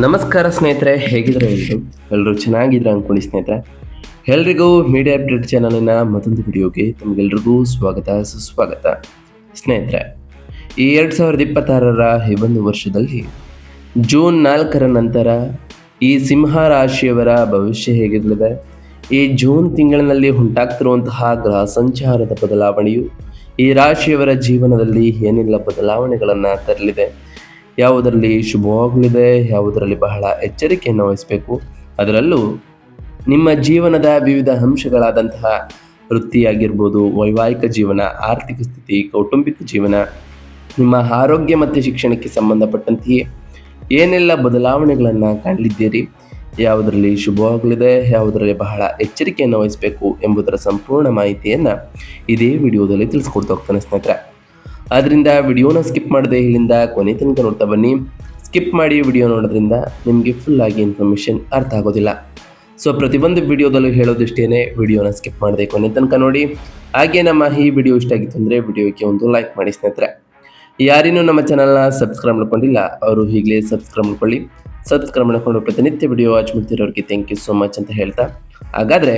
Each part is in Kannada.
ನಮಸ್ಕಾರ ಸ್ನೇಹಿತರೆ, ಹೇಗಿದ್ರೆ ಎಲ್ಲರೂ ಚೆನ್ನಾಗಿದ್ರೆ ಅನ್ಕೊಳ್ಳಿ ಸ್ನೇಹಿತರೆ. ಎಲ್ರಿಗೂ ಮೀಡಿಯಾ ಅಪ್ಡೇಟ್ ಚಾನಲಿನ ಮತ್ತೊಂದು ವಿಡಿಯೋಗೆ ತಮಗೆಲ್ರಿಗೂ ಸ್ವಾಗತ ಸುಸ್ವಾಗತ. ಸ್ನೇಹಿತರೆ, ಈ 2026ರ ಈ ಒಂದು ವರ್ಷದಲ್ಲಿ ಜೂನ್ 4ರ ನಂತರ ಈ ಸಿಂಹ ರಾಶಿಯವರ ಭವಿಷ್ಯ ಹೇಗಿರಲಿದೆ, ಈ ಜೂನ್ ತಿಂಗಳಿನಲ್ಲಿ ಉಂಟಾಗ್ತಿರುವಂತಹ ಗ್ರಹ ಸಂಚಾರದ ಬದಲಾವಣೆಯು ಈ ರಾಶಿಯವರ ಜೀವನದಲ್ಲಿ ಏನೆಲ್ಲ ಬದಲಾವಣೆಗಳನ್ನು ತರಲಿದೆ, ಯಾವುದರಲ್ಲಿ ಶುಭವಾಗಲಿದೆ, ಯಾವುದರಲ್ಲಿ ಬಹಳ ಎಚ್ಚರಿಕೆಯನ್ನು ವಹಿಸಬೇಕು, ಅದರಲ್ಲೂ ನಿಮ್ಮ ಜೀವನದ ವಿವಿಧ ಅಂಶಗಳಾದಂತಹ ವೃತ್ತಿಯಾಗಿರ್ಬೋದು, ವೈವಾಹಿಕ ಜೀವನ, ಆರ್ಥಿಕ ಸ್ಥಿತಿ, ಕೌಟುಂಬಿಕ ಜೀವನ, ನಿಮ್ಮ ಆರೋಗ್ಯ ಮತ್ತು ಶಿಕ್ಷಣಕ್ಕೆ ಸಂಬಂಧಪಟ್ಟಂತೆಯೇ ಏನೆಲ್ಲ ಬದಲಾವಣೆಗಳನ್ನು ಕಾಣಲಿದ್ದೀರಿ, ಯಾವುದರಲ್ಲಿ ಶುಭವಾಗಲಿದೆ, ಯಾವುದರಲ್ಲಿ ಬಹಳ ಎಚ್ಚರಿಕೆಯನ್ನು ವಹಿಸಬೇಕು ಎಂಬುದರ ಸಂಪೂರ್ಣ ಮಾಹಿತಿಯನ್ನು ಇದೇ ವಿಡಿಯೋದಲ್ಲಿ ತಿಳಿಸ್ಕೊಡ್ತಾ ಹೋಗ್ತಾನೆ ಸ್ನೇಹಿತರೆ. ಆದ್ದರಿಂದ ವಿಡಿಯೋನ ಸ್ಕಿಪ್ ಮಾಡದೆ ಇಲ್ಲಿಂದ ಕೊನೆ ತನಕ ನೋಡ್ತಾ ಬನ್ನಿ. ಸ್ಕಿಪ್ ಮಾಡಿ ವಿಡಿಯೋ ನೋಡೋದ್ರಿಂದ ನಿಮಗೆ ಫುಲ್ ಆಗಿ ಇನ್ಫಾರ್ಮೇಷನ್ ಅರ್ಥ ಆಗೋದಿಲ್ಲ. ಸೊ ಪ್ರತಿಯೊಂದು ವಿಡಿಯೋದಲ್ಲೂ ಹೇಳೋದಿಷ್ಟೇನೆ, ವಿಡಿಯೋನ ಸ್ಕಿಪ್ ಮಾಡದೆ ಕೊನೆ ತನಕ ನೋಡಿ. ಹಾಗೆ ನಮ್ಮ ಈ ವಿಡಿಯೋ ಇಷ್ಟ ಆಗಿತ್ತು ಅಂದರೆ ವಿಡಿಯೋಕ್ಕೆ ಒಂದು ಲೈಕ್ ಮಾಡಿ ಸ್ನೇಹಿತರೆ. ಯಾರಿನೂ ನಮ್ಮ ಚಾನಲ್ನ ಸಬ್ಸ್ಕ್ರೈಬ್ ಮಾಡ್ಕೊಂಡಿಲ್ಲ ಅವರು ಈಗಲೇ ಸಬ್ಸ್ಕ್ರೈಬ್ ಮಾಡ್ಕೊಳ್ಳಿ. ಸಬ್ಸ್ಕ್ರೈಬ್ ಮಾಡ್ಕೊಂಡು ಪ್ರತಿನಿತ್ಯ ವಿಡಿಯೋ ವಾಚ್ ಮಾಡ್ತಿರೋರಿಗೆ ಥ್ಯಾಂಕ್ ಯು ಸೋ ಮಚ್ ಅಂತ ಹೇಳ್ತಾ, ಹಾಗಾದರೆ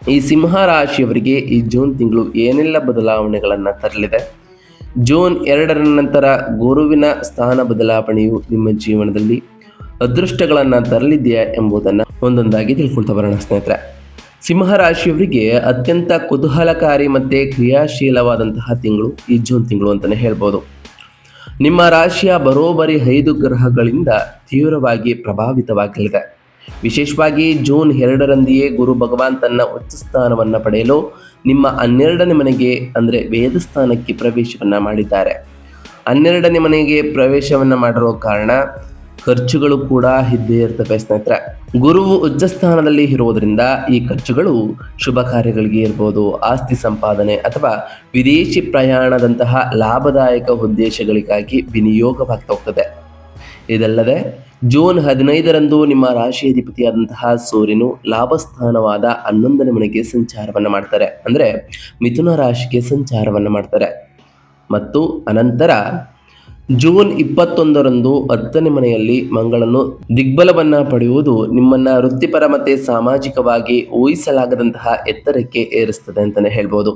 ಈ ಸಿಂಹ ರಾಶಿಯವರಿಗೆ ಈ ಜೂನ್ ತಿಂಗಳು ಏನೆಲ್ಲ ಬದಲಾವಣೆಗಳನ್ನು ತರಲಿದೆ, ಜೂನ್ 2ರ ನಂತರ ಗುರುವಿನ ಸ್ಥಾನ ಬದಲಾವಣೆಯು ನಿಮ್ಮ ಜೀವನದಲ್ಲಿ ಅದೃಷ್ಟಗಳನ್ನು ತರಲಿದೆಯಾ ಎಂಬುದನ್ನು ಒಂದೊಂದಾಗಿ ತಿಳ್ಕೊಳ್ತಾ ಬರೋಣ ಸ್ನೇಹಿತರೆ. ಸಿಂಹ ರಾಶಿಯವರಿಗೆ ಅತ್ಯಂತ ಕುತೂಹಲಕಾರಿ ಮತ್ತು ಕ್ರಿಯಾಶೀಲವಾದಂತಹ ತಿಂಗಳು ಈ ಜೂನ್ ತಿಂಗಳು ಅಂತಲೇ ಹೇಳ್ಬೋದು. ನಿಮ್ಮ ರಾಶಿಯ ಬರೋಬ್ಬರಿ 5 ಗ್ರಹಗಳಿಂದ ತೀವ್ರವಾಗಿ ಪ್ರಭಾವಿತವಾಗಲಿದೆ. ವಿಶೇಷವಾಗಿ ಜೂನ್ 2ರಂದಿಯೇ ಗುರು ಭಗವಾನ್ ತನ್ನ ಉಚ್ಚ ಸ್ಥಾನವನ್ನು ಪಡೆಯಲು ನಿಮ್ಮ 12ನೇ ಮನೆಗೆ ಅಂದರೆ ವೇದಸ್ಥಾನಕ್ಕೆ ಪ್ರವೇಶವನ್ನು ಮಾಡಿದ್ದಾರೆ. 12ನೇ ಮನೆಗೆ ಪ್ರವೇಶವನ್ನು ಮಾಡಿರೋ ಕಾರಣ ಖರ್ಚುಗಳು ಕೂಡ ಇದ್ದೇ ಇರ್ತವೆ ಸ್ನೇಹಿತರೆ. ಗುರುವು ಉಚ್ಚ ಸ್ಥಾನದಲ್ಲಿ ಇರುವುದರಿಂದ ಈ ಖರ್ಚುಗಳು ಶುಭ ಕಾರ್ಯಗಳಿಗೆ ಇರ್ಬೋದು, ಆಸ್ತಿ ಸಂಪಾದನೆ ಅಥವಾ ವಿದೇಶಿ ಪ್ರಯಾಣದಂತಹ ಲಾಭದಾಯಕ ಉದ್ದೇಶಗಳಿಗಾಗಿ ವಿನಿಯೋಗವಾಗ್ತಾ ಹೋಗ್ತದೆ. ಇದಲ್ಲದೆ ಜೂನ್ 15ರಂದು ನಿಮ್ಮ ರಾಶಿಯಾಧಿಪತಿಯಾದಂತಹ ಸೂರ್ಯನು ಲಾಭಸ್ಥಾನವಾದ 11ನೇ ಮನೆಗೆ ಸಂಚಾರವನ್ನು ಮಾಡ್ತಾರೆ, ಅಂದರೆ ಮಿಥುನ ರಾಶಿಗೆ ಸಂಚಾರವನ್ನು ಮಾಡ್ತಾರೆ. ಮತ್ತು ಅನಂತರ ಜೂನ್ 21ರಂದು 10ನೇ ಮನೆಯಲ್ಲಿ ಮಂಗಳನು ದಿಗ್ಬಲವನ್ನು ಪಡೆಯುವುದು ನಿಮ್ಮನ್ನು ವೃತ್ತಿಪರ ಮತ್ತು ಸಾಮಾಜಿಕವಾಗಿ ಊಹಿಸಲಾಗದಂತಹ ಎತ್ತರಕ್ಕೆ ಏರಿಸ್ತದೆ ಅಂತಲೇ ಹೇಳ್ಬೋದು.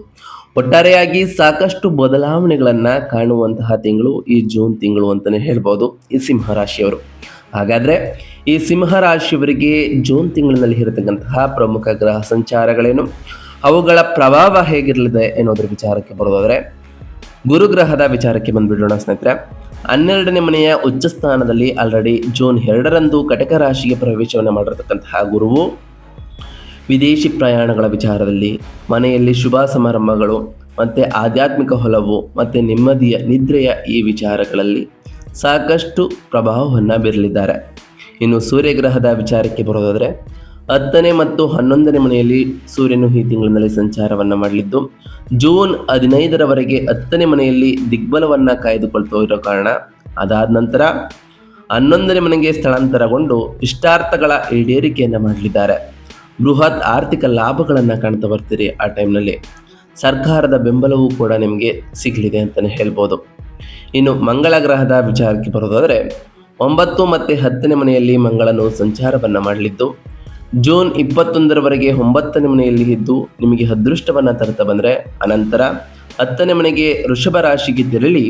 ಒಟ್ಟಾರೆಯಾಗಿ ಸಾಕಷ್ಟು ಬದಲಾವಣೆಗಳನ್ನು ಕಾಣುವಂತಹ ತಿಂಗಳು ಈ ಜೂನ್ ತಿಂಗಳು ಅಂತಲೇ ಹೇಳ್ಬೋದು ಈ ಸಿಂಹ ರಾಶಿಯವರು. ಹಾಗಾದರೆ ಈ ಸಿಂಹ ರಾಶಿಯವರಿಗೆ ಜೂನ್ ತಿಂಗಳಿನಲ್ಲಿ ಇರತಕ್ಕಂತಹ ಪ್ರಮುಖ ಗ್ರಹ ಸಂಚಾರಗಳೇನು, ಅವುಗಳ ಪ್ರಭಾವ ಹೇಗಿರಲಿದೆ ಎನ್ನುವುದರ ವಿಚಾರಕ್ಕೆ ಬರೋದಾದರೆ ಗುರುಗ್ರಹದ ವಿಚಾರಕ್ಕೆ ಬಂದುಬಿಡೋಣ ಸ್ನೇಹಿತರೆ. 12ನೇ ಮನೆಯ ಉಚ್ಚ ಸ್ಥಾನದಲ್ಲಿ ಆಲ್ರೆಡಿ ಜೂನ್ 2ರಂದು ಕಟಕ ರಾಶಿಗೆ ಪ್ರವೇಶವನ್ನು ಮಾಡಿರತಕ್ಕಂತಹ ಗುರುವು ವಿದೇಶಿ ಪ್ರಯಾಣಗಳ ವಿಚಾರದಲ್ಲಿ, ಮನೆಯಲ್ಲಿ ಶುಭ ಸಮಾರಂಭಗಳು ಮತ್ತು ಆಧ್ಯಾತ್ಮಿಕ ಒಲವು ಮತ್ತು ನೆಮ್ಮದಿಯ ನಿದ್ರೆಯ ಈ ವಿಚಾರಗಳಲ್ಲಿ ಸಾಕಷ್ಟು ಪ್ರಭಾವವನ್ನು ಬೀರಲಿದ್ದಾರೆ. ಇನ್ನು ಸೂರ್ಯಗ್ರಹದ ವಿಚಾರಕ್ಕೆ ಬರೋದಾದರೆ 10ನೇ ಮತ್ತು 11ನೇ ಮನೆಯಲ್ಲಿ ಸೂರ್ಯನು ಈ ತಿಂಗಳಿನಲ್ಲಿ ಸಂಚಾರವನ್ನು ಮಾಡಲಿದ್ದು ಜೂನ್ 15ರವರೆಗೆ 10ನೇ ಮನೆಯಲ್ಲಿ ದಿಗ್ಬಲವನ್ನು ಕಾಯ್ದುಕೊಳ್ತಾ ಇರೋ ಕಾರಣ, ಅದಾದ ನಂತರ 11ನೇ ಮನೆಗೆ ಸ್ಥಳಾಂತರಗೊಂಡು ಇಷ್ಟಾರ್ಥಗಳ ಈಡೇರಿಕೆಯನ್ನು ಮಾಡಲಿದ್ದಾರೆ. ಬೃಹತ್ ಆರ್ಥಿಕ ಲಾಭಗಳನ್ನು ಕಾಣ್ತಾ ಬರ್ತೀರಿ. ಆ ಟೈಮ್ನಲ್ಲಿ ಸರ್ಕಾರದ ಬೆಂಬಲವೂ ಕೂಡ ನಿಮಗೆ ಸಿಗಲಿದೆ ಅಂತಲೇ ಹೇಳ್ಬೋದು. ಇನ್ನು ಮಂಗಳ ಗ್ರಹದ ವಿಚಾರಕ್ಕೆ ಬರೋದಾದರೆ 9 ಮತ್ತು 10ನೇ ಮನೆಯಲ್ಲಿ ಮಂಗಳನು ಸಂಚಾರವನ್ನು ಮಾಡಲಿದ್ದು ಜೂನ್ 21ರವರೆಗೆ 9ನೇ ಮನೆಯಲ್ಲಿ ಇದ್ದು ನಿಮಗೆ ಅದೃಷ್ಟವನ್ನು ತರ್ತಾ ಬಂದರೆ, ಅನಂತರ 10ನೇ ಮನೆಗೆ ವೃಷಭ ರಾಶಿಗೆ ತೆರಳಿ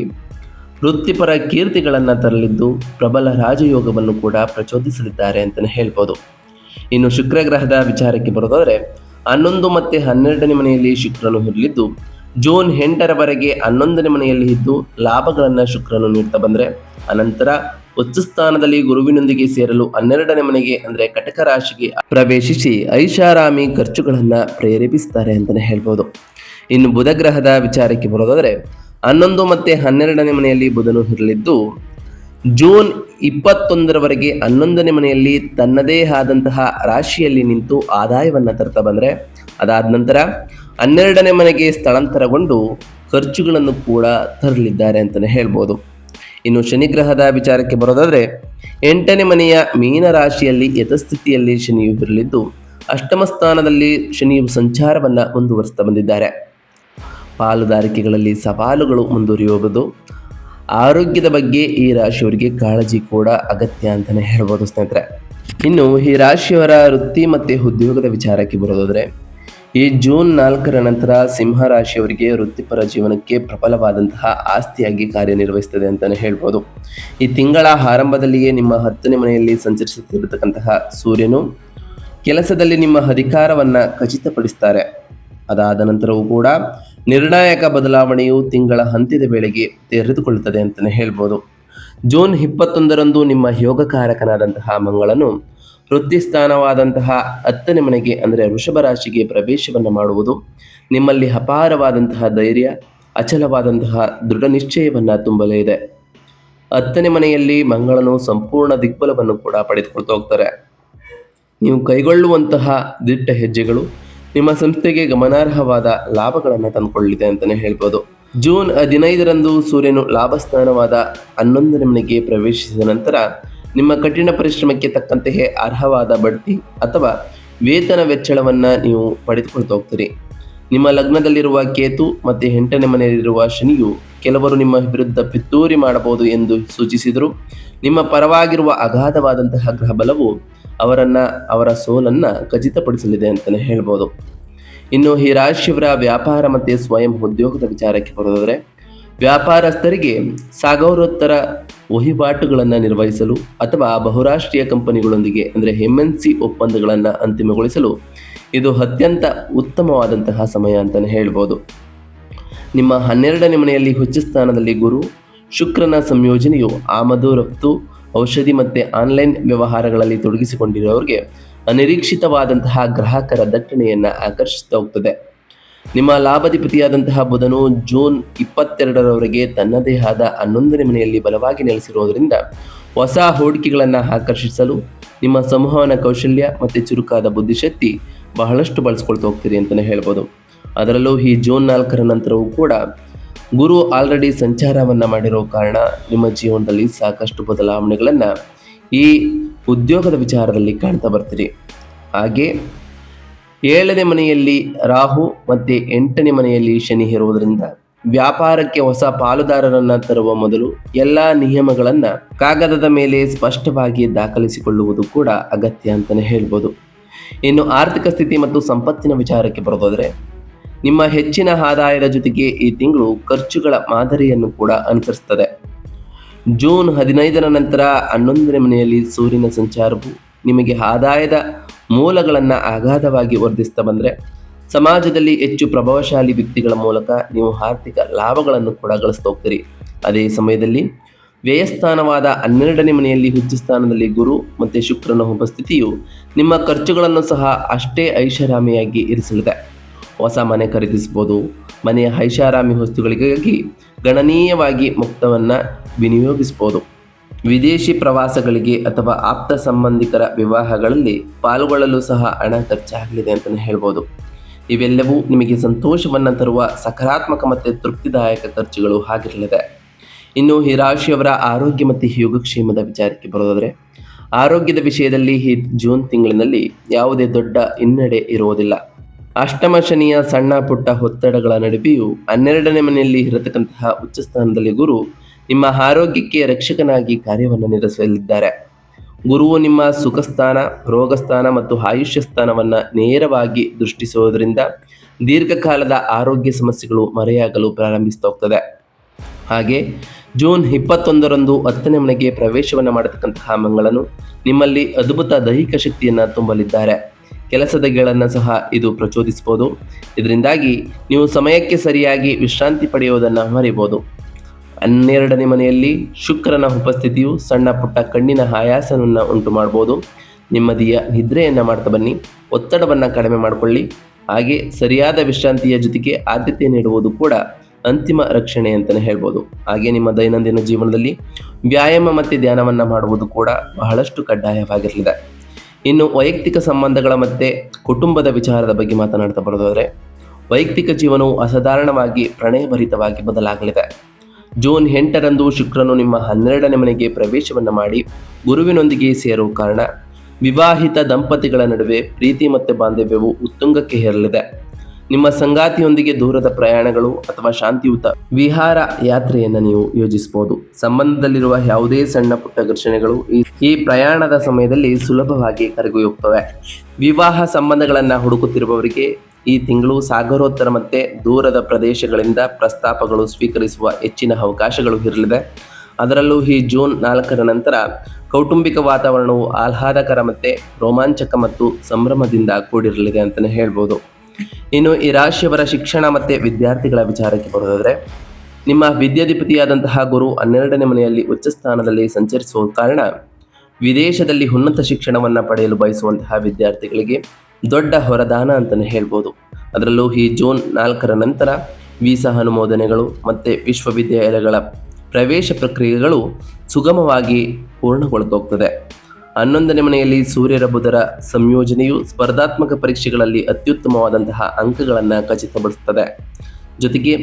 ವೃತ್ತಿಪರ ಕೀರ್ತಿಗಳನ್ನು ತರಲಿದ್ದು ಪ್ರಬಲ ರಾಜಯೋಗವನ್ನು ಕೂಡ ಪ್ರಚೋದಿಸಲಿದ್ದಾರೆ ಅಂತಲೇ ಹೇಳ್ಬೋದು. ಇನ್ನು ಶುಕ್ರ ಗ್ರಹದ ವಿಚಾರಕ್ಕೆ ಬರೋದಾದರೆ 11 ಮತ್ತು 12ನೇ ಮನೆಯಲ್ಲಿ ಶುಕ್ರನು ಇರಲಿದ್ದು ಜೂನ್ 8ರವರೆಗೆ 11ನೇ ಮನೆಯಲ್ಲಿ ಇದ್ದು ಲಾಭಗಳನ್ನು ಶುಕ್ರನು ನೀಡ್ತಾ ಬಂದರೆ, ಅನಂತರ ಉಚ್ಚ ಸ್ಥಾನದಲ್ಲಿ ಗುರುವಿನೊಂದಿಗೆ ಸೇರಲು 12ನೇ ಮನೆಗೆ ಅಂದರೆ ಕಟಕ ರಾಶಿಗೆ ಪ್ರವೇಶಿಸಿ ಐಷಾರಾಮಿ ಖರ್ಚುಗಳನ್ನು ಪ್ರೇರೇಪಿಸ್ತಾರೆ ಅಂತಲೇ ಹೇಳ್ಬೋದು. ಇನ್ನು ಬುಧ ಗ್ರಹದ ವಿಚಾರಕ್ಕೆ ಬರೋದಾದರೆ 11 ಮತ್ತು 12ನೇ ಮನೆಯಲ್ಲಿ ಬುಧನು ಇರಲಿದ್ದು ಜೂನ್ 21ರವರೆಗೆ 11ನೇ ಮನೆಯಲ್ಲಿ ತನ್ನದೇ ಆದಂತಹ ರಾಶಿಯಲ್ಲಿ ನಿಂತು ಆದಾಯವನ್ನು ತರ್ತಾ ಬಂದರೆ, ಅದಾದ ನಂತರ 12ನೇ ಮನೆಗೆ ಸ್ಥಳಾಂತರಗೊಂಡು ಖರ್ಚುಗಳನ್ನು ಕೂಡ ತರಲಿದ್ದಾರೆ ಅಂತಲೇ ಹೇಳ್ಬೋದು. ಇನ್ನು ಶನಿಗ್ರಹದ ವಿಚಾರಕ್ಕೆ ಬರೋದಾದರೆ 8ನೇ ಮನೆಯ ಮೀನ ರಾಶಿಯಲ್ಲಿ ಯಥಸ್ಥಿತಿಯಲ್ಲಿ ಶನಿಯು ಇರಲಿದ್ದು ಅಷ್ಟಮ ಸ್ಥಾನದಲ್ಲಿ ಶನಿಯು ಸಂಚಾರವನ್ನು ಮುಂದುವರಿಸ್ತಾ ಬಂದಿದ್ದಾರೆ. ಪಾಲುದಾರಿಕೆಗಳಲ್ಲಿ ಸವಾಲುಗಳು ಮುಂದುವರಿಯುವುದು, ಆರೋಗ್ಯದ ಬಗ್ಗೆ ಈ ರಾಶಿಯವರಿಗೆ ಕಾಳಜಿ ಕೂಡ ಅಗತ್ಯ ಅಂತಲೇ ಹೇಳ್ಬೋದು ಸ್ನೇಹಿತರೆ. ಇನ್ನು ಈ ರಾಶಿಯವರ ವೃತ್ತಿ ಮತ್ತು ಉದ್ಯೋಗದ ವಿಚಾರಕ್ಕೆ ಬರೋದಾದರೆ, ಈ ಜೂನ್ 4ರ ನಂತರ ಸಿಂಹ ರಾಶಿಯವರಿಗೆ ವೃತ್ತಿಪರ ಜೀವನಕ್ಕೆ ಪ್ರಬಲವಾದಂತಹ ಆಸ್ತಿಯಾಗಿ ಕಾರ್ಯನಿರ್ವಹಿಸುತ್ತದೆ ಅಂತಲೇ ಹೇಳ್ಬೋದು. ಈ ತಿಂಗಳ ಆರಂಭದಲ್ಲಿಯೇ ನಿಮ್ಮ 10ನೇ ಮನೆಯಲ್ಲಿ ಸಂಚರಿಸುತ್ತಿರತಕ್ಕಂತಹ ಸೂರ್ಯನು ಕೆಲಸದಲ್ಲಿ ನಿಮ್ಮ ಅಧಿಕಾರವನ್ನು ಖಚಿತಪಡಿಸ್ತಾರೆ. ಅದಾದ ನಂತರವೂ ಕೂಡ ನಿರ್ಣಾಯಕ ಬದಲಾವಣೆಯು ತಿಂಗಳ ಅಂತ್ಯದ ವೇಳೆಗೆ ತೆರೆದುಕೊಳ್ಳುತ್ತದೆ ಅಂತಲೇ ಹೇಳ್ಬೋದು. ಜೂನ್ 21ರಂದು ನಿಮ್ಮ ಯೋಗಕಾರಕನಾದಂತಹ ಮಂಗಳನು ವೃತ್ತಿಸ್ಥಾನವಾದಂತಹ 10ನೇ ಮನೆಗೆ ಅಂದರೆ ವೃಷಭ ರಾಶಿಗೆ ಪ್ರವೇಶವನ್ನು ಮಾಡುವುದು ನಿಮ್ಮಲ್ಲಿ ಅಪಾರವಾದಂತಹ ಧೈರ್ಯ, ಅಚಲವಾದಂತಹ ದೃಢ ನಿಶ್ಚಯವನ್ನು ತುಂಬಲೇ ಇದೆ. 10ನೇ ಮನೆಯಲ್ಲಿ ಮಂಗಳನು ಸಂಪೂರ್ಣ ದಿಗ್ಬಲವನ್ನು ಕೂಡ ಪಡೆದುಕೊಳ್ತಾ ಹೋಗ್ತಾರೆ. ನೀವು ಕೈಗೊಳ್ಳುವಂತಹ ದಿಟ್ಟ ಹೆಜ್ಜೆಗಳು ನಿಮ್ಮ ಸಂಸ್ಥೆಗೆ ಗಮನಾರ್ಹವಾದ ಲಾಭಗಳನ್ನು ತಂದುಕೊಳ್ಳಲಿದೆ ಅಂತಲೇ ಹೇಳ್ಬೋದು. ಜೂನ್ 15ರಂದು ಸೂರ್ಯನು ಲಾಭಸ್ಥಾನವಾದ 11ನೇ ಮನೆಗೆ ಪ್ರವೇಶಿಸಿದ ನಂತರ ನಿಮ್ಮ ಕಠಿಣ ಪರಿಶ್ರಮಕ್ಕೆ ತಕ್ಕಂತೆಯೇ ಅರ್ಹವಾದ ಬಡ್ತಿ ಅಥವಾ ವೇತನ ವೆಚ್ಚಳವನ್ನು ನೀವು ಪಡೆದುಕೊಳ್ತಾ ಹೋಗ್ತೀರಿ. ನಿಮ್ಮ ಲಗ್ನದಲ್ಲಿರುವ ಕೇತು ಮತ್ತು 8ನೇ ಮನೆಯಲ್ಲಿರುವ ಶನಿಯು ಕೆಲವರು ನಿಮ್ಮ ವಿರುದ್ಧ ಪಿತ್ತೂರಿ ಮಾಡಬಹುದು ಎಂದು ಸೂಚಿಸಿದರು. ನಿಮ್ಮ ಪರವಾಗಿರುವ ಅಗಾಧವಾದಂತಹ ಗ್ರಹಬಲವು ಅವರ ಸೋಲನ್ನು ಖಚಿತಪಡಿಸಲಿದೆ ಅಂತಲೇ ಹೇಳ್ಬೋದು. ಇನ್ನು ಈ ರಾಶಿಯವರ ವ್ಯಾಪಾರ ಮತ್ತು ಸ್ವಯಂ ಉದ್ಯೋಗದ ವಿಚಾರಕ್ಕೆ ಬರೋದಾದರೆ, ವ್ಯಾಪಾರಸ್ಥರಿಗೆ ಸಾಗರೋತ್ತರ ವಹಿವಾಟುಗಳನ್ನು ನಿರ್ವಹಿಸಲು ಅಥವಾ ಬಹುರಾಷ್ಟ್ರೀಯ ಕಂಪನಿಗಳೊಂದಿಗೆ ಅಂದರೆ MNC ಒಪ್ಪಂದಗಳನ್ನು ಅಂತಿಮಗೊಳಿಸಲು ಇದು ಅತ್ಯಂತ ಉತ್ತಮವಾದಂತಹ ಸಮಯ ಅಂತಲೇ ಹೇಳ್ಬೋದು. ನಿಮ್ಮ 12ನೇ ಮನೆಯಲ್ಲಿ ಉಚ್ಚ ಸ್ಥಾನದಲ್ಲಿ ಗುರು ಶುಕ್ರನ ಸಂಯೋಜನೆಯು ಆಮದು ರಫ್ತು, ಔಷಧಿ ಮತ್ತು ಆನ್ಲೈನ್ ವ್ಯವಹಾರಗಳಲ್ಲಿ ತೊಡಗಿಸಿಕೊಂಡಿರೋರಿಗೆ ಅನಿರೀಕ್ಷಿತವಾದಂತಹ ಗ್ರಾಹಕರ ದಟ್ಟಣೆಯನ್ನು ಆಕರ್ಷಿಸ್ತಾ ಹೋಗ್ತದೆ. ನಿಮ್ಮ ಲಾಭಾಧಿಪತಿಯಾದಂತಹ ಬುಧನು ಜೂನ್ 22ರವರೆಗೆ ತನ್ನದೇ ಆದ 11ನೇ ಮನೆಯಲ್ಲಿ ಬಲವಾಗಿ ನೆಲೆಸಿರುವುದರಿಂದ ಹೊಸ ಹೂಡಿಕೆಗಳನ್ನು ಆಕರ್ಷಿಸಲು ನಿಮ್ಮ ಸಂವಹನ ಕೌಶಲ್ಯ ಮತ್ತು ಚುರುಕಾದ ಬುದ್ಧಿಶಕ್ತಿ ಬಹಳಷ್ಟು ಬಳಸ್ಕೊಳ್ತಾ ಹೋಗ್ತೀರಿ ಅಂತಲೇ ಹೇಳ್ಬೋದು. ಅದರಲ್ಲೂ ಈ ಜೂನ್ 4ರ ನಂತರವೂ ಕೂಡ ಗುರು ಆಲ್ರೆಡಿ ಸಂಚಾರವನ್ನು ಮಾಡಿರೋ ಕಾರಣ ನಿಮ್ಮ ಜೀವನದಲ್ಲಿ ಸಾಕಷ್ಟು ಬದಲಾವಣೆಗಳನ್ನು ಈ ಉದ್ಯೋಗದ ವಿಚಾರದಲ್ಲಿ ಕಾಣ್ತಾ ಬರ್ತೀರಿ. ಹಾಗೆ 7ನೇ ಮನೆಯಲ್ಲಿ ರಾಹು ಮತ್ತು 8ನೇ ಮನೆಯಲ್ಲಿ ಶನಿ ಇರುವುದರಿಂದ ವ್ಯಾಪಾರಕ್ಕೆ ಹೊಸ ಪಾಲುದಾರರನ್ನು ತರುವ ಮೊದಲು ಎಲ್ಲ ನಿಯಮಗಳನ್ನು ಕಾಗದದ ಮೇಲೆ ಸ್ಪಷ್ಟವಾಗಿ ದಾಖಲಿಸಿಕೊಳ್ಳುವುದು ಕೂಡ ಅಗತ್ಯ ಅಂತಲೇ ಹೇಳ್ಬೋದು. ಇನ್ನು ಆರ್ಥಿಕ ಸ್ಥಿತಿ ಮತ್ತು ಸಂಪತ್ತಿನ ವಿಚಾರಕ್ಕೆ ಬರೋದಾದರೆ, ನಿಮ್ಮ ಹೆಚ್ಚಿನ ಆದಾಯದ ಜೊತೆಗೆ ಈ ತಿಂಗಳು ಖರ್ಚುಗಳ ಮಾದರಿಯನ್ನು ಕೂಡ ಅನುಸರಿಸುತ್ತದೆ. ಜೂನ್ 15ರ ನಂತರ 11ನೇ ಮನೆಯಲ್ಲಿ ಸೂರ್ಯನ ಸಂಚಾರವು ನಿಮಗೆ ಆದಾಯದ ಮೂಲಗಳನ್ನು ಅಗಾಧವಾಗಿ ವರ್ಧಿಸ್ತಾ ಬಂದರೆ ಸಮಾಜದಲ್ಲಿ ಹೆಚ್ಚು ಪ್ರಭಾವಶಾಲಿ ವ್ಯಕ್ತಿಗಳ ಮೂಲಕ ನೀವು ಆರ್ಥಿಕ ಲಾಭಗಳನ್ನು ಕೂಡ ಗಳಿಸ್ತಾ ಹೋಗ್ತೀರಿ. ಅದೇ ಸಮಯದಲ್ಲಿ ವ್ಯಯಸ್ಥಾನವಾದ 12ನೇ ಮನೆಯಲ್ಲಿ ಉಚ್ಚ ಸ್ಥಾನದಲ್ಲಿ ಗುರು ಮತ್ತು ಶುಕ್ರನ ಉಪಸ್ಥಿತಿಯು ನಿಮ್ಮ ಖರ್ಚುಗಳನ್ನು ಸಹ ಅಷ್ಟೇ ಐಷಾರಾಮಿಯಾಗಿ ಇರಿಸಲಿದೆ. ಹೊಸ ಮನೆ ಖರೀದಿಸ್ಬೋದು, ಮನೆಯ ಐಷಾರಾಮಿ ವಸ್ತುಗಳಿಗಾಗಿ ಗಣನೀಯವಾಗಿ ಮೊತ್ತವನ್ನು ವಿನಿಯೋಗಿಸ್ಬೋದು. ವಿದೇಶಿ ಪ್ರವಾಸಗಳಿಗೆ ಅಥವಾ ಆಪ್ತ ಸಂಬಂಧಿಕರ ವಿವಾಹಗಳಲ್ಲಿ ಪಾಲ್ಗೊಳ್ಳಲು ಸಹ ಹಣ ಖರ್ಚಾಗಲಿದೆ ಅಂತಲೇ ಹೇಳ್ಬೋದು. ಇವೆಲ್ಲವೂ ನಿಮಗೆ ಸಂತೋಷವನ್ನು ತರುವ ಸಕಾರಾತ್ಮಕ ಮತ್ತು ತೃಪ್ತಿದಾಯಕ ಖರ್ಚುಗಳು ಆಗಿರಲಿದೆ. ಇನ್ನು ಈ ರಾಶಿಯವರ ಆರೋಗ್ಯ ಮತ್ತು ಯೋಗಕ್ಷೇಮದ ವಿಚಾರಕ್ಕೆ ಬರೋದಾದರೆ, ಆರೋಗ್ಯದ ವಿಷಯದಲ್ಲಿ ಈ ಜೂನ್ ತಿಂಗಳಿನಲ್ಲಿ ಯಾವುದೇ ದೊಡ್ಡ ಹಿನ್ನಡೆ ಇರುವುದಿಲ್ಲ. ಅಷ್ಟಮ ಶನಿಯ ಸಣ್ಣ ಪುಟ್ಟ ಒತ್ತಡಗಳ ನಡುವೆಯೂ 12ನೇ ಮನೆಯಲ್ಲಿ ಇರತಕ್ಕಂತಹ ಉಚ್ಚ ಸ್ಥಾನದಲ್ಲಿ ಗುರು ನಿಮ್ಮ ಆರೋಗ್ಯಕ್ಕೆ ರಕ್ಷಕನಾಗಿ ಕಾರ್ಯವನ್ನು ನಿರ್ವಹಿಸಲಿದ್ದಾರೆ. ಗುರುವು ನಿಮ್ಮ ಸುಖಸ್ಥಾನ, ರೋಗಸ್ಥಾನ ಮತ್ತು ಆಯುಷ್ಯ ಸ್ಥಾನವನ್ನು ನೇರವಾಗಿ ದೃಷ್ಟಿಸುವುದರಿಂದ ದೀರ್ಘಕಾಲದ ಆರೋಗ್ಯ ಸಮಸ್ಯೆಗಳು ಮರೆಯಾಗಲು ಪ್ರಾರಂಭಿಸ್ತಾ ಹೋಗ್ತದೆ. ಹಾಗೆ ಜೂನ್ 21ರಂದು 10ನೇ ಮನೆಗೆ ಪ್ರವೇಶವನ್ನು ಮಾಡತಕ್ಕಂತಹ ಮಂಗಳನು ನಿಮ್ಮಲ್ಲಿ ಅದ್ಭುತ ದೈಹಿಕ ಶಕ್ತಿಯನ್ನು ತುಂಬಲಿದ್ದಾರೆ. ಕೆಲಸದಗಳನ್ನು ಸಹ ಇದು ಪ್ರಚೋದಿಸಬಹುದು. ಇದರಿಂದಾಗಿ ನೀವು ಸಮಯಕ್ಕೆ ಸರಿಯಾಗಿ ವಿಶ್ರಾಂತಿ ಪಡೆಯುವುದನ್ನು ಮರೆಯಬಹುದು. 12ನೇ ಮನೆಯಲ್ಲಿ ಶುಕ್ರನ ಉಪಸ್ಥಿತಿಯು ಸಣ್ಣ ಪುಟ್ಟ ಕಣ್ಣಿನ ಆಯಾಸವನ್ನು ಉಂಟು ಮಾಡ್ಬೋದು. ನೆಮ್ಮದಿಯ ನಿದ್ರೆಯನ್ನು ಮಾಡ್ತಾ ಬನ್ನಿ, ಒತ್ತಡವನ್ನು ಕಡಿಮೆ ಮಾಡಿಕೊಳ್ಳಿ. ಹಾಗೆ ಸರಿಯಾದ ವಿಶ್ರಾಂತಿಯ ಜೊತೆಗೆ ಆದ್ಯತೆ ನೀಡುವುದು ಕೂಡ ಅಂತಿಮ ರಕ್ಷಣೆ ಅಂತಲೇ ಹೇಳ್ಬೋದು. ಹಾಗೆ ನಿಮ್ಮ ದೈನಂದಿನ ಜೀವನದಲ್ಲಿ ವ್ಯಾಯಾಮ ಮತ್ತು ಧ್ಯಾನವನ್ನು ಮಾಡುವುದು ಕೂಡ ಬಹಳಷ್ಟು ಕಡ್ಡಾಯವಾಗಿರಲಿದೆ. ಇನ್ನು ವೈಯಕ್ತಿಕ ಸಂಬಂಧಗಳ ಮತ್ತು ಕುಟುಂಬದ ವಿಚಾರದ ಬಗ್ಗೆ ಮಾತನಾಡ್ತಾ ಬರೋದಾದರೆ, ವೈಯಕ್ತಿಕ ಜೀವನವು ಅಸಾಧಾರಣವಾಗಿ ಪ್ರಣಯಭರಿತವಾಗಿ ಬದಲಾಗಲಿದೆ. ಜೂನ್ 8ರಂದು ಶುಕ್ರನು ನಿಮ್ಮ 12ನೇ ಮನೆಗೆ ಪ್ರವೇಶವನ್ನು ಮಾಡಿ ಗುರುವಿನೊಂದಿಗೆ ಸೇರುವ ಕಾರಣ ವಿವಾಹಿತ ದಂಪತಿಗಳ ನಡುವೆ ಪ್ರೀತಿ ಮತ್ತು ಬಾಂಧವ್ಯವು ಉತ್ತುಂಗಕ್ಕೆ ಏರಲಿದೆ. ನಿಮ್ಮ ಸಂಗಾತಿಯೊಂದಿಗೆ ದೂರದ ಪ್ರಯಾಣಗಳು ಅಥವಾ ಶಾಂತಿಯುತ ವಿಹಾರ ಯಾತ್ರೆಯನ್ನು ನೀವು ಯೋಜಿಸಬಹುದು. ಸಂಬಂಧದಲ್ಲಿರುವ ಯಾವುದೇ ಸಣ್ಣ ಪುಟ್ಟ ಘರ್ಷಣೆಗಳು ಈ ಪ್ರಯಾಣದ ಸಮಯದಲ್ಲಿ ಸುಲಭವಾಗಿ ಕರಗಿಹೋಗುತ್ತವೆ. ವಿವಾಹ ಸಂಬಂಧಗಳನ್ನು ಹುಡುಕುತ್ತಿರುವವರಿಗೆ ಈ ತಿಂಗಳು ಸಾಗರೋತ್ತರ ಮತ್ತು ದೂರದ ಪ್ರದೇಶಗಳಿಂದ ಪ್ರಸ್ತಾಪಗಳು ಸ್ವೀಕರಿಸುವ ಹೆಚ್ಚಿನ ಅವಕಾಶಗಳು ಇರಲಿದೆ. ಅದರಲ್ಲೂ ಈ ಜೂನ್ 4ರ ನಂತರ ಕೌಟುಂಬಿಕ ವಾತಾವರಣವು ಆಹ್ಲಾದಕರ ಮತ್ತು ರೋಮಾಂಚಕ ಮತ್ತು ಸಂಭ್ರಮದಿಂದ ಕೂಡಿರಲಿದೆ ಅಂತಲೇ ಹೇಳ್ಬೋದು. ಇನ್ನು ಈ ರಾಶಿಯವರ ಶಿಕ್ಷಣ ಮತ್ತು ವಿದ್ಯಾರ್ಥಿಗಳ ವಿಚಾರಕ್ಕೆ ಬರೋದಾದರೆ, ನಿಮ್ಮ ವಿದ್ಯಾಧಿಪತಿಯಾದಂತಹ ಗುರು 12ನೇ ಮನೆಯಲ್ಲಿ ಉಚ್ಚ ಸ್ಥಾನದಲ್ಲಿ ಸಂಚರಿಸುವ ಕಾರಣ ವಿದೇಶದಲ್ಲಿ ಉನ್ನತ ಶಿಕ್ಷಣವನ್ನು ಪಡೆಯಲು ಬಯಸುವಂತಹ ವಿದ್ಯಾರ್ಥಿಗಳಿಗೆ ದೊಡ್ಡ ವರದಾನ ಅಂತಲೇ ಹೇಳ್ಬೋದು. ಅದರಲ್ಲೂ ಈ ಜೂನ್ 4ರ ನಂತರ ವೀಸಾ ಅನುಮೋದನೆಗಳು ಮತ್ತು ವಿಶ್ವವಿದ್ಯಾಲಯಗಳ ಪ್ರವೇಶ ಪ್ರಕ್ರಿಯೆಗಳು ಸುಗಮವಾಗಿ ಪೂರ್ಣಗೊಳ್ಳುತ್ತದೆ. 11ನೇ ಮನೆಯಲ್ಲಿ ಸೂರ್ಯರ ಬುಧರ ಸಂಯೋಜನೆಯು ಸ್ಪರ್ಧಾತ್ಮಕ ಪರೀಕ್ಷೆಗಳಲ್ಲಿ ಅತ್ಯುತ್ತಮವಾದಂತಹ ಅಂಕಗಳನ್ನು ಖಚಿತಪಡಿಸುತ್ತದೆ. ಜೊತೆಗೆ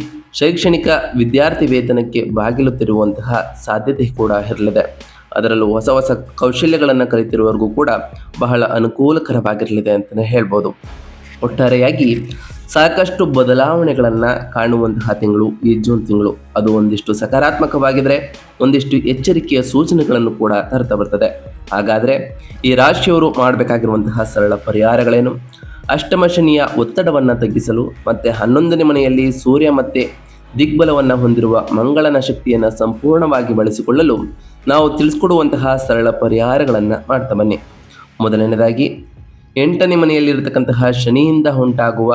ಶೈಕ್ಷಣಿಕ ವಿದ್ಯಾರ್ಥಿ ವೇತನಕ್ಕೆ ಬಾಗಿಲು ತೆರೆಯುವಂತಹ ಸಾಧ್ಯತೆ ಕೂಡ ಇರಲಿದೆ. ಅದರಲ್ಲೂ ಹೊಸ ಹೊಸ ಕೌಶಲ್ಯಗಳನ್ನು ಕಲಿತಿರುವವರೆಗೂ ಕೂಡ ಬಹಳ ಅನುಕೂಲಕರವಾಗಿರಲಿದೆ ಅಂತಲೇ ಹೇಳ್ಬೋದು. ಒಟ್ಟಾರೆಯಾಗಿ ಸಾಕಷ್ಟು ಬದಲಾವಣೆಗಳನ್ನು ಕಾಣುವಂತಹ ತಿಂಗಳು ಈ ಜೂನ್ ತಿಂಗಳು. ಅದು ಒಂದಿಷ್ಟು ಸಕಾರಾತ್ಮಕವಾಗಿದ್ದರೆ ಒಂದಿಷ್ಟು ಎಚ್ಚರಿಕೆಯ ಸೂಚನೆಗಳನ್ನು ಕೂಡ ತರ್ತಾ ಬರ್ತದೆ. ಹಾಗಾದರೆ ಈ ರಾಶಿಯವರು ಮಾಡಬೇಕಾಗಿರುವಂತಹ ಸರಳ ಪರಿಹಾರಗಳೇನು? ಅಷ್ಟಮ ಶನಿಯ ಒತ್ತಡವನ್ನು ತಗ್ಗಿಸಲು ಮತ್ತು 11ನೇ ಮನೆಯಲ್ಲಿ ಸೂರ್ಯ ಮತ್ತು ದಿಗ್ಬಲವನ್ನು ಹೊಂದಿರುವ ಮಂಗಳನ ಶಕ್ತಿಯನ್ನು ಸಂಪೂರ್ಣವಾಗಿ ಬಳಸಿಕೊಳ್ಳಲು ನಾವು ತಿಳಿಸ್ಕೊಡುವಂತಹ ಸರಳ ಪರಿಹಾರಗಳನ್ನು ಮಾಡ್ತಾ ಬನ್ನಿ. ಮೊದಲನೇದಾಗಿ 8ನೇ ಮನೆಯಲ್ಲಿರತಕ್ಕಂತಹ ಶನಿಯಿಂದ ಉಂಟಾಗುವ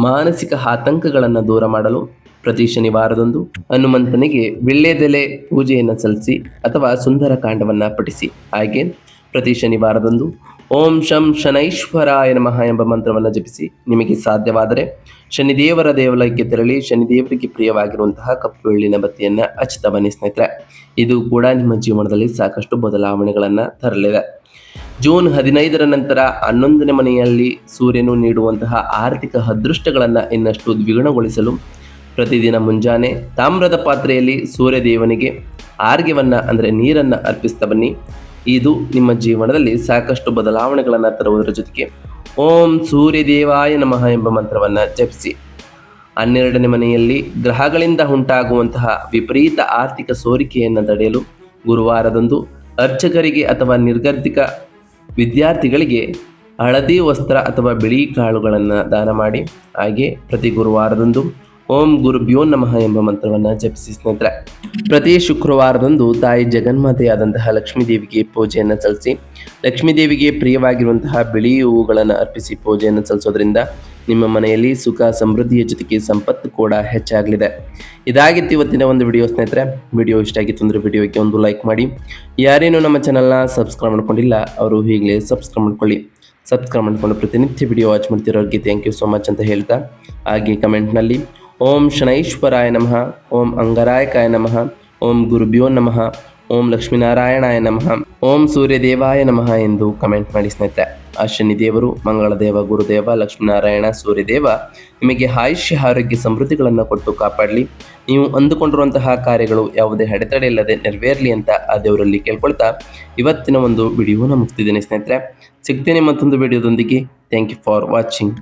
ಮಾನಸಿಕ ಆತಂಕಗಳನ್ನು ದೂರ ಮಾಡಲು ಪ್ರತಿ ಶನಿವಾರದಂದು ಹನುಮಂತನಿಗೆ ವೀಳ್ಯದೆಲೆ ಪೂಜೆಯನ್ನು ಸಲ್ಲಿಸಿ ಅಥವಾ ಸುಂದರ ಕಾಂಡವನ್ನು ಪಠಿಸಿ. ಹಾಗೆ ಪ್ರತಿ ಶನಿವಾರದಂದು ಓಂ ಶಂ ಶನೈಶ್ವರಾಯ ನಮಃ ಎಂಬ ಮಂತ್ರವನ್ನು ಜಪಿಸಿ. ನಿಮಗೆ ಸಾಧ್ಯವಾದರೆ ಶನಿದೇವರ ದೇವಾಲಯಕ್ಕೆ ತೆರಳಿ ಶನಿದೇವರಿಗೆ ಪ್ರಿಯವಾಗಿರುವಂತಹ ಕಪ್ಪು ಎಳ್ಳಿನ ಬತ್ತಿಯನ್ನು ಹಚ್ಚುತ್ತಾ ಬನ್ನಿ ಸ್ನೇಹಿತರೆ. ಇದು ಕೂಡ ನಿಮ್ಮ ಜೀವನದಲ್ಲಿ ಸಾಕಷ್ಟು ಬದಲಾವಣೆಗಳನ್ನು ತರಲಿದೆ. ಜೂನ್ 15ರ ನಂತರ 11ನೇ ಮನೆಯಲ್ಲಿ ಸೂರ್ಯನು ನೀಡುವಂತಹ ಆರ್ಥಿಕ ಅದೃಷ್ಟಗಳನ್ನು ಇನ್ನಷ್ಟು ದ್ವಿಗುಣಗೊಳಿಸಲು ಪ್ರತಿದಿನ ಮುಂಜಾನೆ ತಾಮ್ರದ ಪಾತ್ರೆಯಲ್ಲಿ ಸೂರ್ಯದೇವನಿಗೆ ಆರ್ಘ್ಯವನ್ನು ಅಂದರೆ ನೀರನ್ನು ಅರ್ಪಿಸ್ತಾ ಬನ್ನಿ. ಇದು ನಿಮ್ಮ ಜೀವನದಲ್ಲಿ ಸಾಕಷ್ಟು ಬದಲಾವಣೆಗಳನ್ನು ತರುವುದರ ಜೊತೆಗೆ ಓಂ ಸೂರ್ಯದೇವಾಯ ನಮಃ ಎಂಬ ಮಂತ್ರವನ್ನು ಜಪಿಸಿ. 12ನೇ ಮನೆಯಲ್ಲಿ ಗ್ರಹಗಳಿಂದ ಉಂಟಾಗುವಂತಹ ವಿಪರೀತ ಆರ್ಥಿಕ ಸೋರಿಕೆಯನ್ನು ತಡೆಯಲು ಗುರುವಾರದಂದು ಅರ್ಚಕರಿಗೆ ಅಥವಾ ನಿರ್ಗತಿಕ ವಿದ್ಯಾರ್ಥಿಗಳಿಗೆ ಹಳದಿ ವಸ್ತ್ರ ಅಥವಾ ಬಿಳಿ ಕಾಳುಗಳನ್ನು ದಾನ ಮಾಡಿ. ಹಾಗೆ ಪ್ರತಿ ಗುರುವಾರದಂದು ಓಂ ಗುರುಭ್ಯೋ ನಮಃ ಎಂಬ ಮಂತ್ರವನ್ನು ಜಪಿಸಿ ಸ್ನೇಹಿತರೆ. ಪ್ರತಿ ಶುಕ್ರವಾರದಂದು ತಾಯಿ ಜಗನ್ಮಾತೆಯಾದಂತಹ ಲಕ್ಷ್ಮೀದೇವಿಗೆ ಪೂಜೆಯನ್ನು ಸಲ್ಲಿಸಿ. ಲಕ್ಷ್ಮೀದೇವಿಗೆ ಪ್ರಿಯವಾಗಿರುವಂತಹ ಬಿಳಿ ಹೂವುಗಳನ್ನು ಅರ್ಪಿಸಿ ಪೂಜೆಯನ್ನು ಸಲ್ಲಿಸೋದ್ರಿಂದ ನಿಮ್ಮ ಮನೆಯಲ್ಲಿ ಸುಖ ಸಮೃದ್ಧಿಯ ಜೊತೆಗೆ ಸಂಪತ್ತು ಕೂಡ ಹೆಚ್ಚಾಗಲಿದೆ. ಇದಾಗಿತ್ತು ಇವತ್ತಿನ ಒಂದು ವಿಡಿಯೋ ಸ್ನೇಹಿತರೆ. ವಿಡಿಯೋ ಇಷ್ಟ ಆಗಿತ್ತು ಅಂದರೆ ವಿಡಿಯೋಗೆ ಒಂದು ಲೈಕ್ ಮಾಡಿ. ಯಾರೇನೂ ನಮ್ಮ ಚಾನಲ್ನ ಸಬ್ಸ್ಕ್ರೈಬ್ ಮಾಡ್ಕೊಂಡಿಲ್ಲ ಅವರು ಈಗಲೇ ಸಬ್ಸ್ಕ್ರೈಬ್ ಮಾಡ್ಕೊಳ್ಳಿ. ಸಬ್ಸ್ಕ್ರೈಬ್ ಮಾಡ್ಕೊಂಡು ಪ್ರತಿನಿತ್ಯ ವಿಡಿಯೋ ವಾಚ್ ಮಾಡ್ತಿರೋರಿಗೆ ಥ್ಯಾಂಕ್ ಯು ಸೋ ಮಚ್ ಅಂತ ಹೇಳ್ತಾ, ಹಾಗೆ ಕಮೆಂಟ್ನಲ್ಲಿ ಓಂ ಶನೈಶ್ವರಾಯ ನಮಃ, ಓಂ ಅಂಗರಾಯಕಾಯ ನಮಃ, ಓಂ ಗುರುಭ್ಯೋ ನಮಃ, ಓಂ ಲಕ್ಷ್ಮೀನಾರಾಯಣಾಯ ನಮಃ, ಓಂ ಸೂರ್ಯದೇವಾಯ ನಮಃ ಎಂದು ಕಮೆಂಟ್ ಮಾಡಿ ಸ್ನೇಹಿತರೆ. ಆ ಶನಿದೇವರು, ಮಂಗಳದೇವ, ಗುರುದೇವ, ಲಕ್ಷ್ಮೀನಾರಾಯಣ, ಸೂರ್ಯದೇವ ನಿಮಗೆ ಆಯುಷ್ಯ ಆರೋಗ್ಯ ಸಮೃದ್ಧಿಗಳನ್ನು ಕೊಟ್ಟು ಕಾಪಾಡಲಿ. ನೀವು ಅಂದುಕೊಂಡಿರುವಂತಹ ಕಾರ್ಯಗಳು ಯಾವುದೇ ಅಡೆತಡೆ ಇಲ್ಲದೆ ನೆರವೇರಲಿ ಅಂತ ಆ ದೇವರಲ್ಲಿ ಕೇಳ್ಕೊಳ್ತಾ ಇವತ್ತಿನ ಒಂದು ವಿಡಿಯೋನ ಮುಗಿಸ್ತಿದ್ದೇನೆ ಸ್ನೇಹಿತರೆ. ಸಿಗ್ತೇನೆ ಮತ್ತೊಂದು ವಿಡಿಯೋದೊಂದಿಗೆ. Thank you for watching.